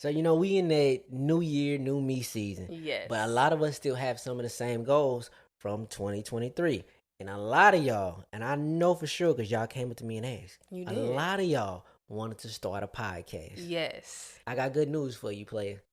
So, we in that new year, new me season. Yes. But a lot of us still have some of the same goals from 2023. And a lot of y'all, and I know for sure because y'all came up to me and asked, You a did. lot of y'all wanted to start a podcast. Yes. I got good news for you, player.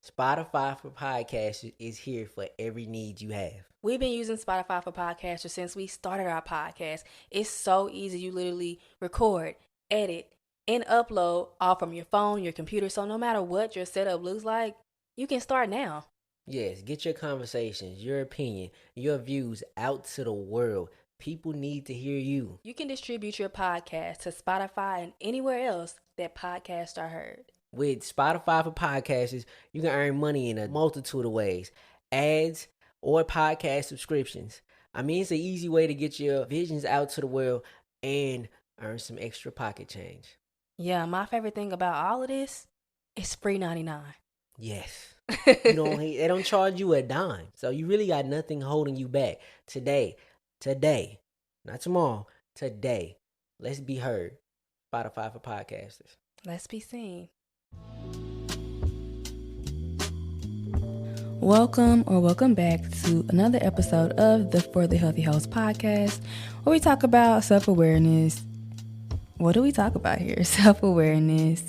Spotify for podcasts is here for every need you have. We've been using Spotify for podcasters since we started our podcast. It's so easy. You literally record, edit, and upload all from your phone, your computer. So no matter what your setup looks like, you can start now. Yes, get your conversations, your opinion, your views out to the world. People need to hear you. You can distribute your podcast to Spotify and anywhere else that podcasts are heard. With Spotify for podcasters, you can earn money in a multitude of ways. Ads or podcast subscriptions. I mean, it's an easy way to get your visions out to the world and earn some extra pocket change. Yeah, my favorite thing about all of this is free 99. Yes. They don't charge you a dime. So you really got nothing holding you back. Today, not tomorrow, today, let's be heard. Spotify for podcasters. Let's be seen. Welcome back to another episode of the For the Healthy Host podcast, where we talk about self-awareness. What do we talk about here? Self-awareness,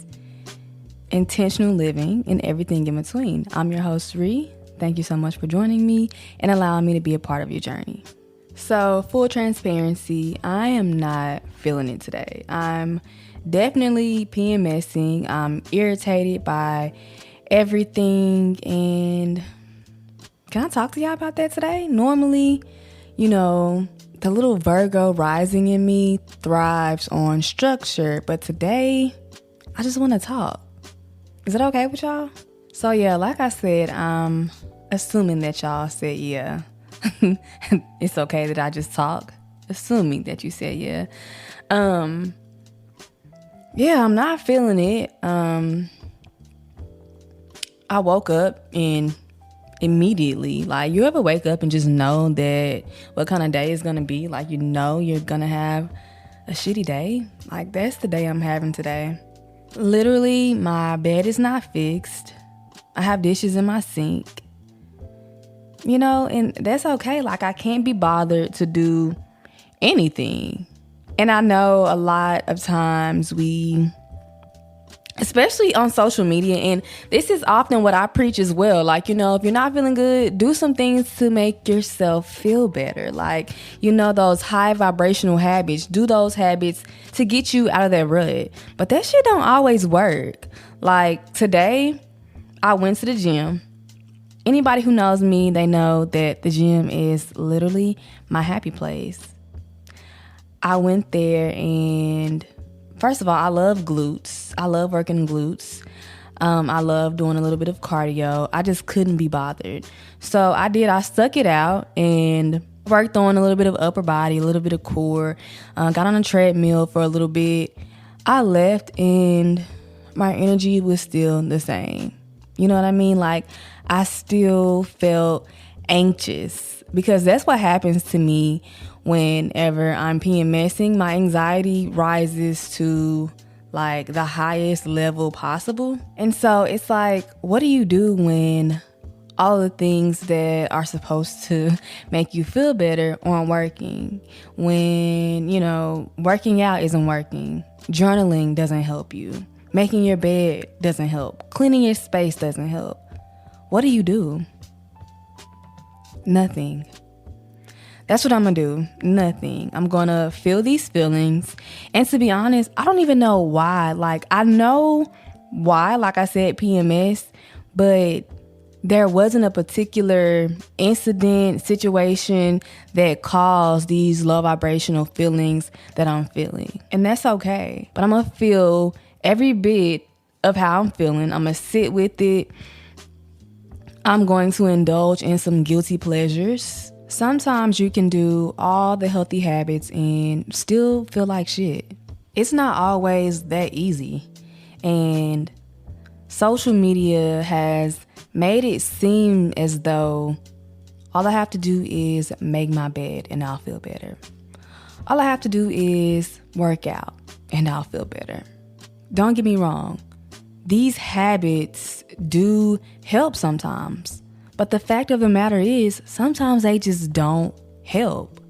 intentional living, and everything in between. I'm your host, Ree. Thank you so much for joining me and allowing me to be a part of your journey. So, full transparency, I am not feeling it today. I'm definitely PMSing. I'm irritated by everything, and can I talk to y'all about that today? Normally, the little Virgo rising in me thrives on structure, but today, I just want to talk. Is it okay with y'all? So yeah, like I said, I'm assuming that y'all said yeah. It's okay that I just talk. Assuming that you said yeah. Yeah, I'm not feeling it. I woke up and immediately, you ever wake up and just know that what kind of day is gonna be? You're gonna have a shitty day. That's the day I'm having today. Literally, my bed is not fixed. I have dishes in my sink. And that's okay. I can't be bothered to do anything. And I know a lot of times especially on social media, and this is often what I preach as well. If you're not feeling good, do some things to make yourself feel better. Those high vibrational habits, do those habits to get you out of that rut. But that shit don't always work. Today, I went to the gym. Anybody who knows me, they know that the gym is literally my happy place. I went there and first of all, I love glutes. I love working glutes. I love doing a little bit of cardio. I just couldn't be bothered. So I stuck it out and worked on a little bit of upper body, a little bit of core, got on a treadmill for a little bit. I left and my energy was still the same. You know what I mean? I still felt anxious because that's what happens to me whenever I'm PMSing. My anxiety rises to the highest level possible. And so it's what do you do when all the things that are supposed to make you feel better aren't working? When, working out isn't working. Journaling doesn't help you. Making your bed doesn't help. Cleaning your space doesn't help. What do? Nothing. That's what I'm going to do. Nothing. I'm going to feel these feelings. And to be honest, I don't even know why. I know why, I said, PMS, but there wasn't a particular incident, situation that caused these low vibrational feelings that I'm feeling. And that's okay. But I'm going to feel every bit of how I'm feeling. I'm going to sit with it. I'm going to indulge in some guilty pleasures. Sometimes you can do all the healthy habits and still feel like shit. It's not always that easy. And social media has made it seem as though all I have to do is make my bed and I'll feel better. All I have to do is work out and I'll feel better. Don't get me wrong. these habits do help sometimes. But the fact of the matter is, sometimes they just don't help.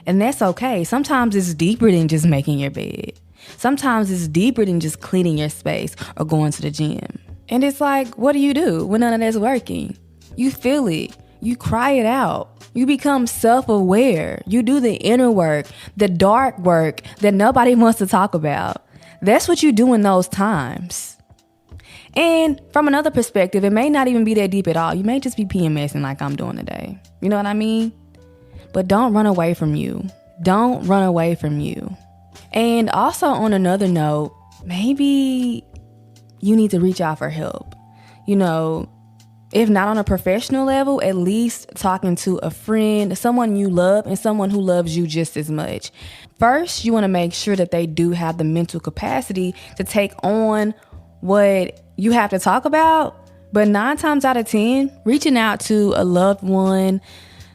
And that's okay. Sometimes it's deeper than just making your bed. Sometimes it's deeper than just cleaning your space or going to the gym. And it's like, what do you do when none of that's working? You feel it. You cry it out. You become self-aware. You do the inner work, the dark work that nobody wants to talk about. That's what you do in those times. And from another perspective, it may not even be that deep at all. You may just be PMSing like I'm doing today. You know what I mean? But don't run away from you. Don't run away from you. And also on another note, maybe you need to reach out for help. You know, if not on a professional level, at least talking to a friend, someone you love, and someone who loves you just as much. First, you want to make sure that they do have the mental capacity to take on what you have to talk about. But 9 times out of 10, reaching out to a loved one,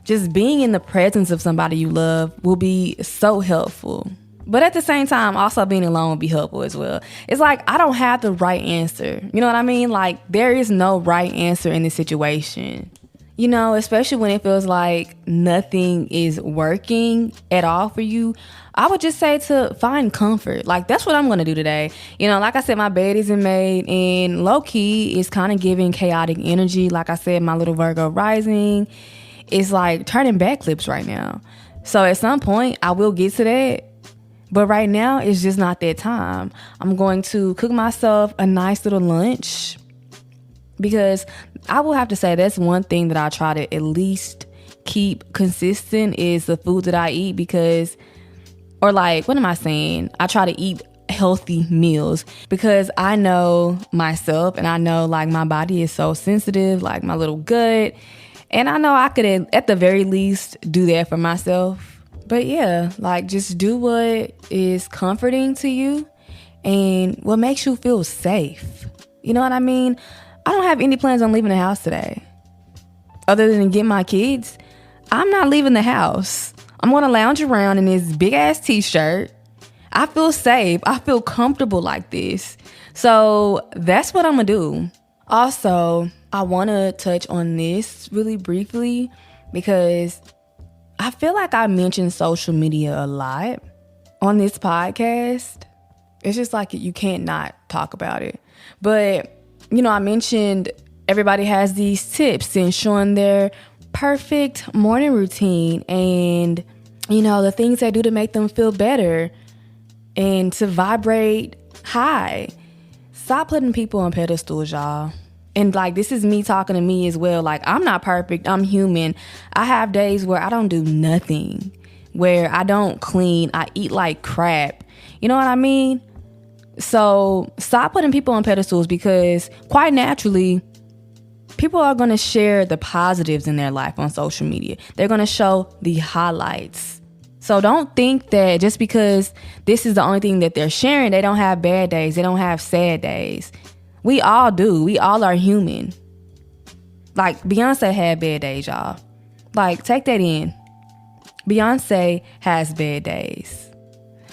just being in the presence of somebody you love will be so helpful. But at the same time, also being alone will be helpful as well. It's like, I don't have the right answer. You know what I mean? Like, there is no right answer in this situation. You know, especially when it feels like nothing is working at all for you. I would just say to find comfort. Like, that's what I'm going to do today. You know, like I said, my bed isn't made, and low key is kind of giving chaotic energy. Like I said, my little Virgo rising is like turning backflips right now. So at some point I will get to that. But right now it's just not that time. I'm going to cook myself a nice little lunch, because I will have to say that's one thing that I try to at least keep consistent is the food that I eat, because, or like, what am I saying? I try to eat healthy meals because I know myself, and I know like my body is so sensitive, like my little gut. And I know I could at the very least do that for myself. But yeah, like just do what is comforting to you and what makes you feel safe. You know what I mean? I don't have any plans on leaving the house today. Other than get my kids, I'm not leaving the house. I'm going to lounge around in this big ass t-shirt. I feel safe. I feel comfortable like this. So that's what I'm going to do. Also, I want to touch on this really briefly because I feel like I mention social media a lot on this podcast. It's just like you can't not talk about it. But, you know, I mentioned everybody has these tips to ensuring their perfect morning routine and, you know, the things they do to make them feel better and to vibrate high. Stop putting people on pedestals, y'all. And like, this is me talking to me as well. Like, I'm not perfect. I'm human. I have days where I don't do nothing, where I don't clean. I eat like crap. You know what I mean? So stop putting people on pedestals, because quite naturally, people are going to share the positives in their life on social media. They're going to show the highlights. So don't think that just because this is the only thing that they're sharing, they don't have bad days. They don't have sad days. We all do. We all are human. Like, Beyonce had bad days, y'all. Like, take that in. Beyonce has bad days.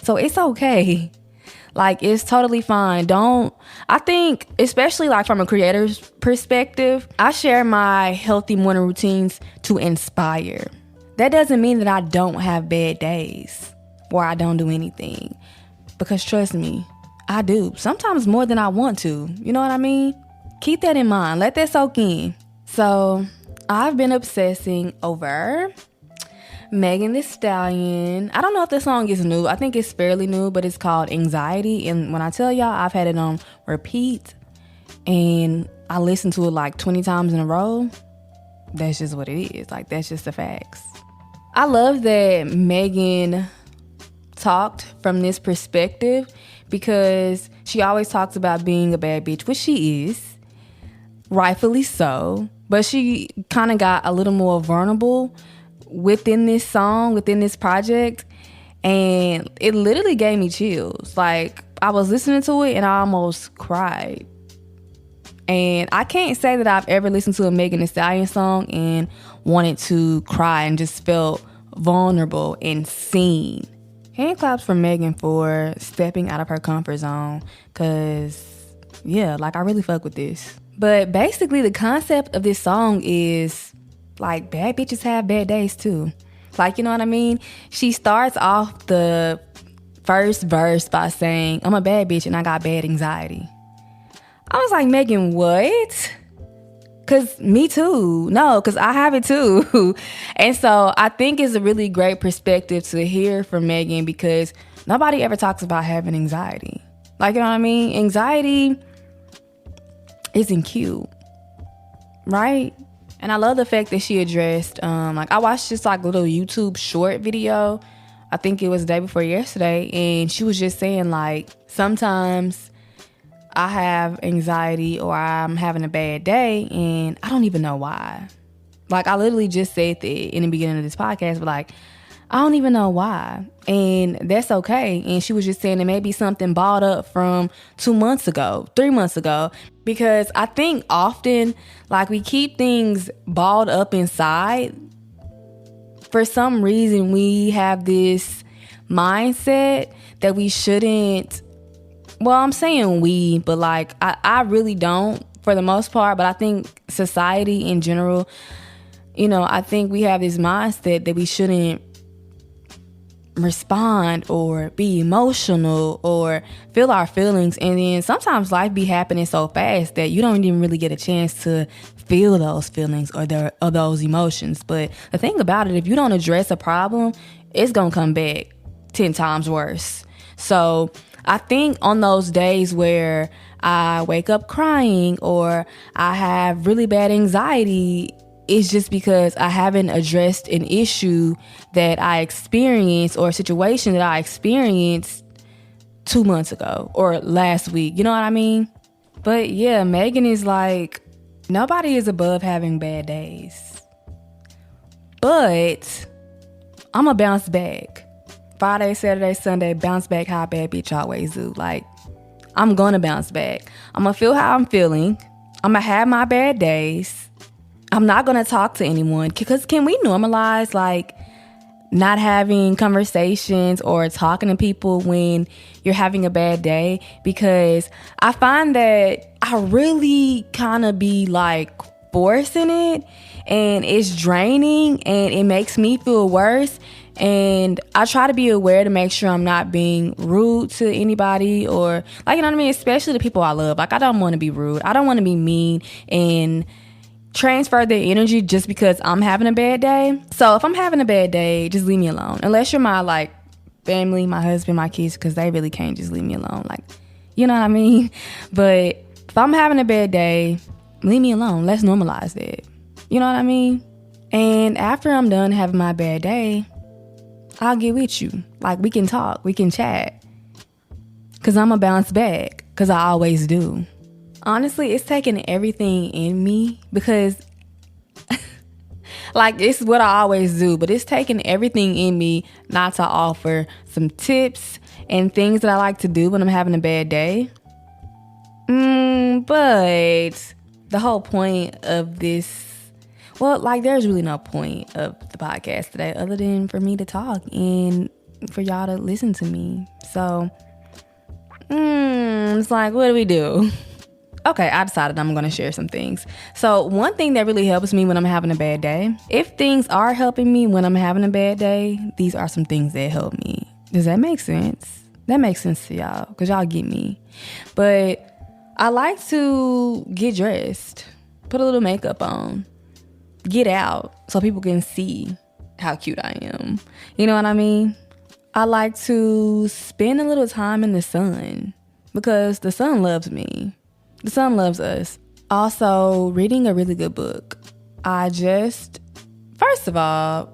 So it's okay. Like, it's totally fine. I think, especially like from a creator's perspective, I share my healthy morning routines to inspire. That doesn't mean that I don't have bad days or I don't do anything. Because trust me, I do. Sometimes more than I want to. You know what I mean? Keep that in mind. Let that soak in. So I've been obsessing over Megan Thee Stallion. I don't know if the song is new. I think it's fairly new, but it's called Anxiety. And when I tell y'all, I've had it on repeat and I listened to it like 20 times in a row. That's just what it is. Like, that's just the facts. I love that Megan talked from this perspective, because she always talks about being a bad bitch, which she is, rightfully so. But she kind of got a little more vulnerable within this song, within this project, and it literally gave me chills. Like, I was listening to it and I almost cried. And I can't say that I've ever listened to a Megan Thee Stallion song and wanted to cry and just felt vulnerable and seen. Hand claps for Megan for stepping out of her comfort zone, because yeah, like I really fuck with this. But basically the concept of this song is like bad bitches have bad days too. Like, you know what I mean? She starts off the first verse by saying, I'm a bad bitch and I got bad anxiety. I was like, Megan, what? Cause me too. No, cause I have it too. And so I think it's a really great perspective to hear from Megan because nobody ever talks about having anxiety. Like, you know what I mean? Anxiety isn't cute, right? And I love the fact that she addressed, like I watched this like little YouTube short video. I think it was the day before yesterday. And she was just saying like, sometimes I have anxiety or I'm having a bad day and I don't even know why. Like I literally just said that in the beginning of this podcast, but like, I don't even know why. And that's okay. And she was just saying it may be something balled up from 2 months ago, 3 months ago. Because I think often, like we keep things balled up inside. For some reason, we have this mindset that we shouldn't. Well, I'm saying we, but like I really don't for the most part. But I think society in general, you know, I think we have this mindset that we shouldn't respond or be emotional or feel our feelings. And then sometimes life be happening so fast that you don't even really get a chance to feel those feelings or those emotions. But the thing about it, if you don't address a problem, it's gonna come back 10 times worse. So I think on those days where I wake up crying or I have really bad anxiety, it's just because I haven't addressed an issue that I experienced or a situation that I experienced 2 months ago or last week. You know what I mean? But yeah, Megan is like, nobody is above having bad days. But I'm going to bounce back. Friday, Saturday, Sunday, bounce back how a bad bitch always do. Like, I'm going to bounce back. I'm going to feel how I'm feeling. I'm going to have my bad days. I'm not going to talk to anyone because can we normalize like not having conversations or talking to people when you're having a bad day? Because I find that I really kind of be like forcing it and it's draining and it makes me feel worse. And I try to be aware to make sure I'm not being rude to anybody or like, you know what I mean? Especially the people I love. Like I don't want to be rude. I don't want to be mean and transfer their energy just because I'm having a bad day. So if I'm having a bad day, just leave me alone. Unless you're my like family, my husband, my kids, because they really can't just leave me alone. Like, you know what I mean? But if I'm having a bad day, leave me alone. Let's normalize that. You know what I mean? And after I'm done having my bad day, I'll get with you. Like we can talk, we can chat. Cause I'm a bounce back. Cause I always do. Honestly, it's taking everything in me because like it's what I always do, but it's taking everything in me not to offer some tips and things that I like to do when I'm having a bad day. But the whole point of this, well, like there's really no point of the podcast today other than for me to talk and for y'all to listen to me. So, it's like, what do we do? Okay, I decided I'm going to share some things. So one thing that really helps me when I'm having a bad day, if things are helping me when I'm having a bad day, these are some things that help me. Does that make sense? That makes sense to y'all because y'all get me. But I like to get dressed, put a little makeup on, get out so people can see how cute I am. You know what I mean? I like to spend a little time in the sun because the sun loves me. The sun loves us. Also, reading a really good book. First of all,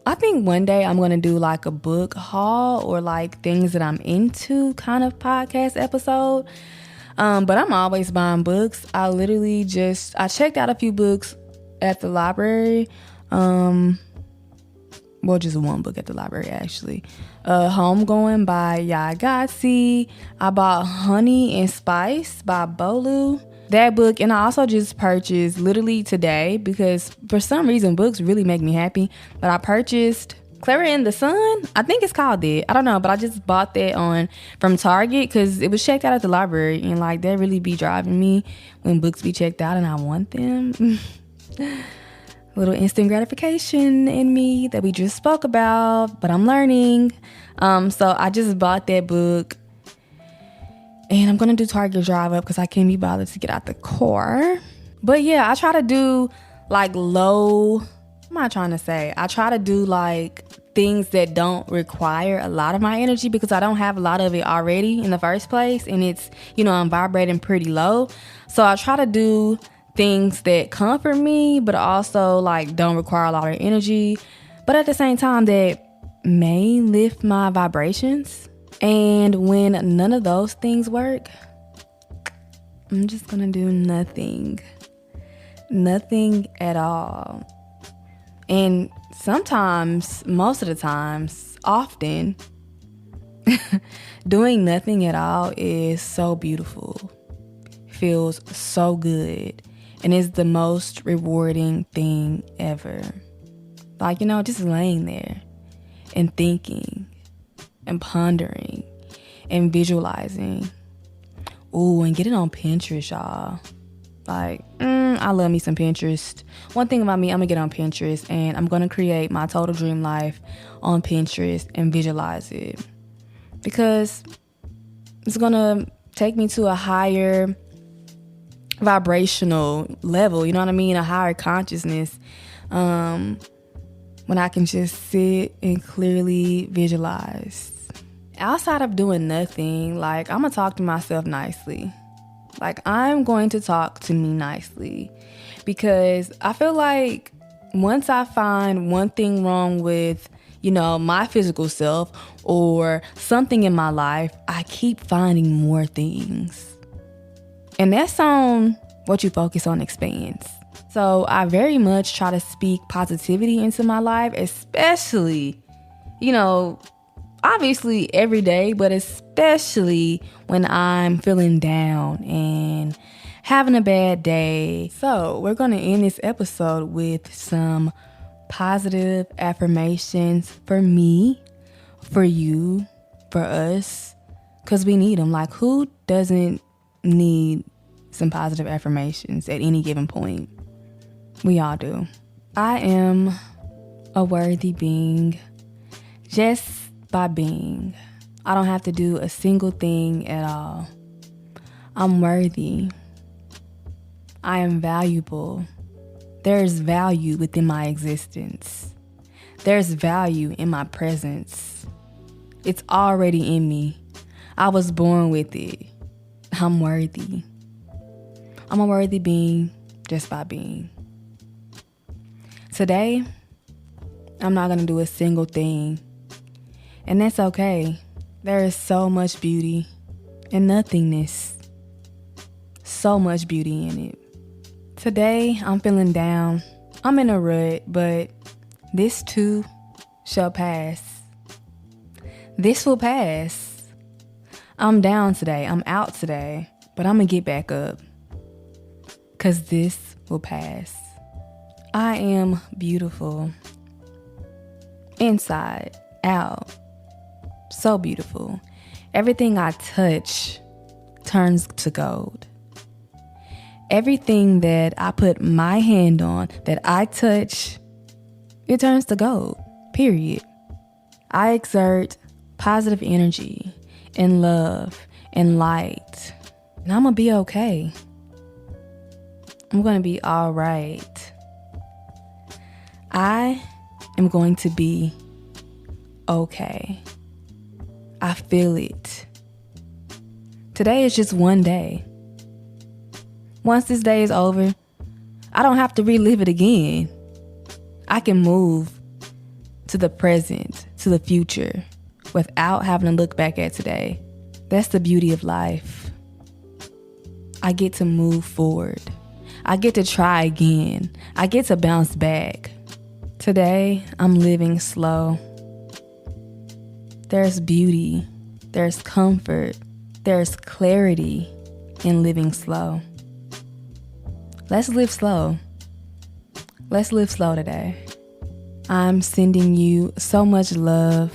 I think one day I'm going to do like a book haul or like things that I'm into kind of podcast episode. But I'm always buying books. I checked out a few books at the library. Well, just one book at the library, actually. Homegoing by Yagasi. I bought Honey and Spice by Bolu. That book, and I also just purchased literally today because for some reason books really make me happy. But I purchased Clara in the Sun, I think it's called that. I don't know, but I just bought that from Target because it was checked out at the library, and like that really be driving me when books be checked out and I want them. Little instant gratification in me that we just spoke about, but I'm learning. So I just bought that book, and I'm gonna do Target drive up because I can't be bothered to get out the car. But yeah, I try to do like what am I trying to say? I try to do like things that don't require a lot of my energy because I don't have a lot of it already in the first place. And it's, I'm vibrating pretty low. So I try to do things that comfort me, but also like don't require a lot of energy. But at the same time that may lift my vibrations. And when none of those things work, I'm just gonna do nothing. Nothing at all. And sometimes, most of the times, often, doing nothing at all is so beautiful. Feels so good. And is the most rewarding thing ever. Like, just laying there and thinking and pondering and visualizing. Ooh, and getting on Pinterest, y'all. Like, I love me some Pinterest. One thing about me, I'm gonna get on Pinterest and I'm gonna create my total dream life on Pinterest and visualize it. Because it's gonna take me to a higher vibrational level, you know what I mean? A higher consciousness. When I can just sit and clearly visualize. Outside of doing nothing, like, I'm gonna talk to myself nicely. Like, I'm going to talk to me nicely because I feel like once I find one thing wrong with, my physical self or something in my life, I keep finding more things. And that's on what you focus on expands. So I very much try to speak positivity into my life, especially, obviously every day, but especially when I'm feeling down and having a bad day. So we're going to end this episode with some positive affirmations for me, for you, for us, because we need them. Like, who doesn't need some positive affirmations at any given point? We all do. I am a worthy being just by being. I don't have to do a single thing at all. I'm worthy. I am valuable. There's value within my existence. There's value in my presence. It's already in me. I was born with it. I'm worthy. I'm a worthy being just by being. Today, I'm not going to do a single thing. And that's okay. There is so much beauty in nothingness. So much beauty in it. Today, I'm feeling down. I'm in a rut, but this too shall pass. This will pass. I'm down today. I'm out today. But I'm going to get back up. Because this will pass. I am beautiful. Inside, out. So beautiful. Everything I touch turns to gold. Everything that I put my hand on, that I touch, it turns to gold. Period. I exert positive energy and love and light. And I'm going to be okay. I'm going to be all right. I am going to be okay. I feel it. Today is just one day. Once this day is over, I don't have to relive it again. I can move to the present, to the future, without having to look back at today. That's the beauty of life. I get to move forward. I get to try again. I get to bounce back. Today, I'm living slow. There's beauty, there's comfort, there's clarity in living slow. Let's live slow. Let's live slow today. I'm sending you so much love,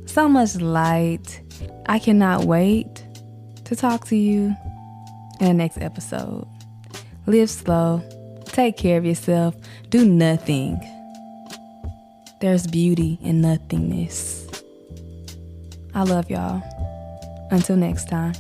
so much light. I cannot wait to talk to you in the next episode. Live slow. Take care of yourself. Do nothing. There's beauty in nothingness. I love y'all. Until next time.